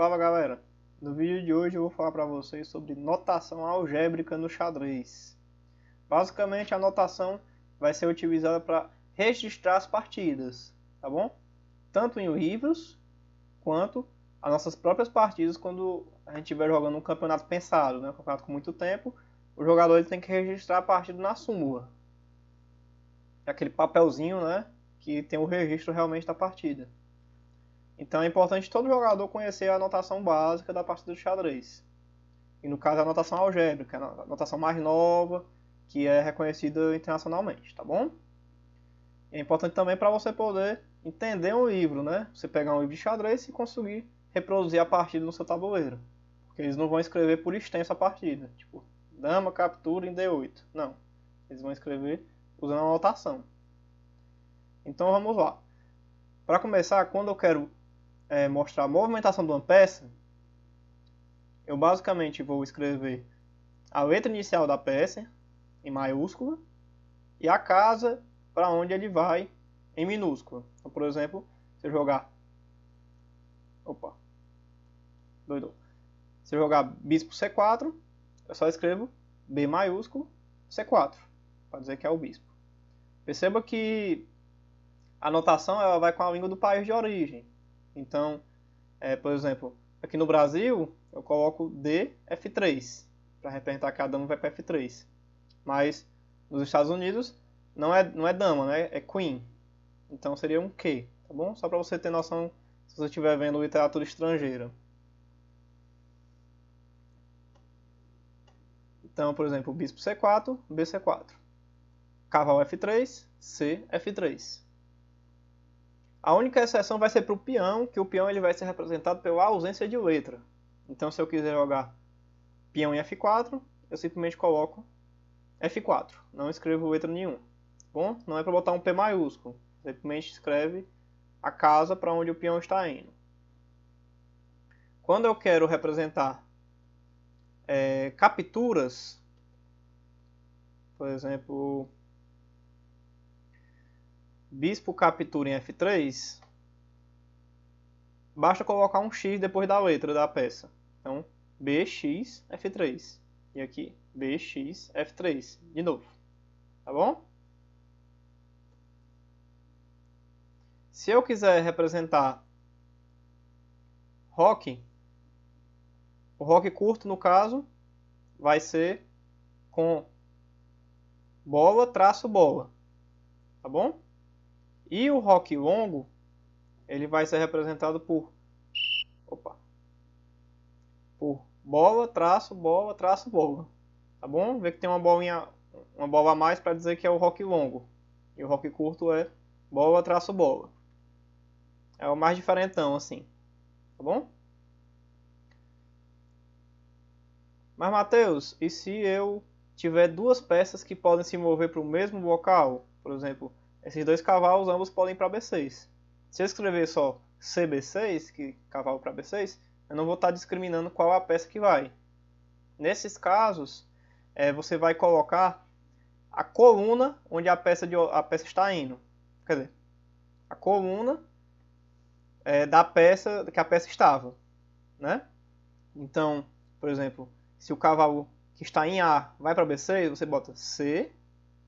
Fala galera, no vídeo de hoje eu vou falar para vocês sobre notação algébrica no xadrez. Basicamente a notação vai ser utilizada para registrar as partidas, tá bom? Tanto em livros quanto as nossas próprias partidas quando a gente estiver jogando um campeonato pensado, né? Um campeonato com muito tempo, o jogador ele tem que registrar a partida na súmula. É aquele papelzinho, né? Que tem o registro realmente da partida. Então é importante todo jogador conhecer a notação básica da partida do xadrez. E no caso a notação algébrica, a notação mais nova, que é reconhecida internacionalmente, tá bom? É importante também para você poder entender um livro, né? Você pegar um livro de xadrez e conseguir reproduzir a partida no seu tabuleiro. Porque eles não vão escrever por extenso a partida. Tipo, dama captura em D8. Não. Eles vão escrever usando a notação. Então vamos lá. Para começar, quando eu quero mostrar a movimentação de uma peça, eu basicamente vou escrever a letra inicial da peça em maiúscula e a casa para onde ele vai em minúscula. Então, por exemplo, se eu jogar se eu jogar bispo C4, eu só escrevo B maiúsculo C4 para dizer que é o bispo. Perceba que a notação ela vai com a língua do país de origem. Então, por exemplo, aqui no Brasil, eu coloco D, F3, para representar que a dama vai para F3. Mas nos Estados Unidos, não é dama, né? É Queen. Então seria um Q, tá bom? Só para você ter noção se você estiver vendo literatura estrangeira. Então, por exemplo, bispo C4, BC4. Cavalo F3, C, F3. A única exceção vai ser para o peão, que o peão ele vai ser representado pela ausência de letra. Então, se eu quiser jogar peão em F4, eu simplesmente coloco F4. Não escrevo letra nenhuma. Bom, não é para botar um P maiúsculo. Simplesmente escreve a casa para onde o peão está indo. Quando eu quero representar capturas, por exemplo, bispo captura em F3, basta colocar um X depois da letra da peça. Então, BX, F3. E aqui, BX, F3. De novo. Tá bom? Se eu quiser representar roque, o roque curto, no caso, vai ser com bola, traço, bola. Tá bom? E o roque longo, ele vai ser representado por bola, traço, bola, traço, bola. Tá bom? Vê que tem uma bola a mais para dizer que é o roque longo. E o roque curto é bola, traço, bola. É o mais diferentão, assim. Tá bom? Mas, Matheus, e se eu tiver duas peças que podem se mover para o mesmo local? Por exemplo, esses dois cavalos ambos podem ir para B6. Se eu escrever só CB6, que cavalo para B6, eu não vou estar discriminando qual é a peça que vai. Nesses casos, você vai colocar a coluna onde a peça está indo. Quer dizer, a coluna da peça que a peça estava, né? Então, por exemplo, se o cavalo que está em A vai para B6, você bota C,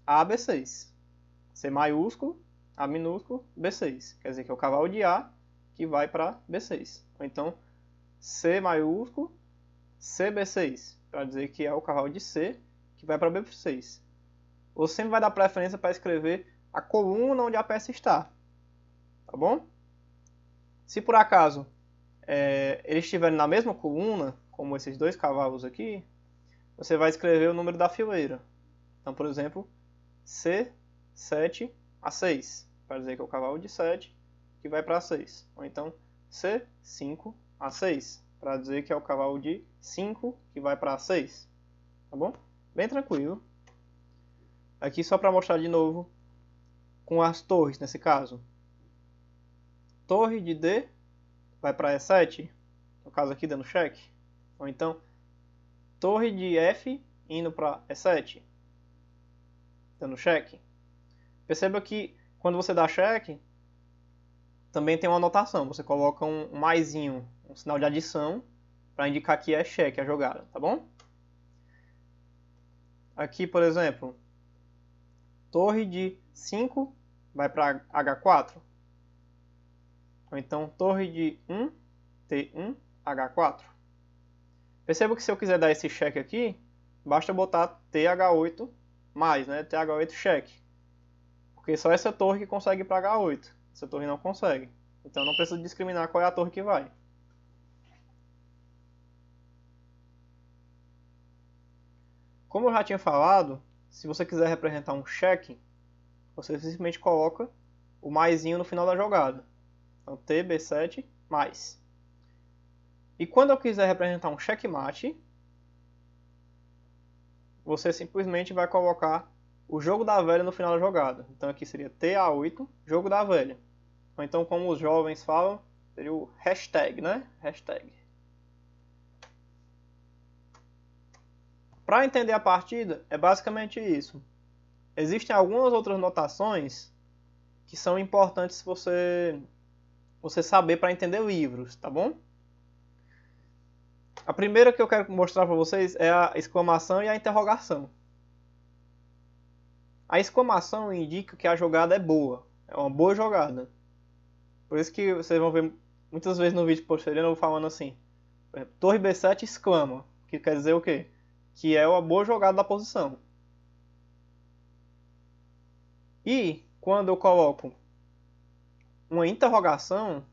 A, B6. C maiúsculo, A minúsculo, B6. Quer dizer que é o cavalo de A que vai para B6. Ou então, C maiúsculo, C, B6. Para dizer que é o cavalo de C que vai para B6. Você sempre vai dar preferência para escrever a coluna onde a peça está. Tá bom? Se por acaso eles estiverem na mesma coluna, como esses dois cavalos aqui, você vai escrever o número da fileira. Então, por exemplo, C7 a 6, para dizer que é o cavalo de 7 que vai para 6. Ou então C5 a 6, para dizer que é o cavalo de 5 que vai para 6. Tá bom? Bem tranquilo. Aqui só para mostrar de novo com as torres, nesse caso. Torre de D vai para E7, no caso aqui dando cheque. Ou então, torre de F indo para E7, dando cheque. Perceba que quando você dá cheque, também tem uma anotação. Você coloca um maisinho, um sinal de adição para indicar que é cheque a jogada, tá bom? Aqui, por exemplo, torre de 5 vai para H4. Ou então torre de 1, T1, H4. Perceba que se eu quiser dar esse cheque aqui, basta botar TH8 mais, né? TH8 cheque. Porque só essa torre que consegue ir para H8. Essa torre não consegue. Então não precisa discriminar qual é a torre que vai. Como eu já tinha falado, se você quiser representar um cheque, você simplesmente coloca o maisinho no final da jogada. Então T, B7, mais. E quando eu quiser representar um checkmate, você simplesmente vai colocar o jogo da velha no final da jogada. Então aqui seria TA8, jogo da velha. Ou então, como os jovens falam, seria o hashtag, né? Hashtag. Para entender a partida, é basicamente isso. Existem algumas outras notações que são importantes você saber para entender livros, tá bom? A primeira que eu quero mostrar para vocês é a exclamação e a interrogação. A exclamação indica que a jogada é boa, é uma boa jogada. Por isso que vocês vão ver muitas vezes no vídeo posterior eu falando assim, por exemplo, torre B7 exclama, que quer dizer o quê? Que é uma boa jogada da posição. E quando eu coloco uma interrogação,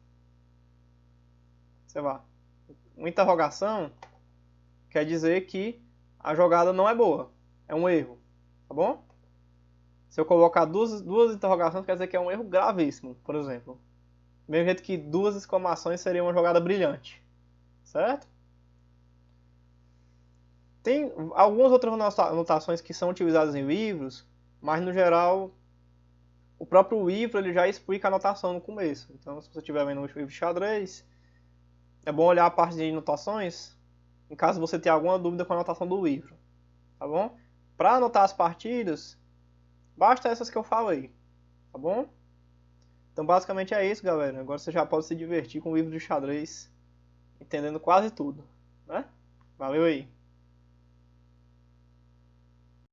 sei lá, uma interrogação quer dizer que a jogada não é boa, é um erro, tá bom? Se eu colocar duas interrogações, quer dizer que é um erro gravíssimo, por exemplo. Do mesmo jeito que duas exclamações seria uma jogada brilhante, certo? Tem algumas outras anotações que são utilizadas em livros, mas no geral o próprio livro ele já explica a anotação no começo. Então, se você estiver vendo um livro de xadrez, é bom olhar a parte de anotações, em caso você tenha alguma dúvida com a anotação do livro, tá bom? Para anotar as partidas, basta essas que eu falei, tá bom? Então, basicamente é isso, galera. Agora você já pode se divertir com o livro de xadrez, entendendo quase tudo, né? Valeu aí!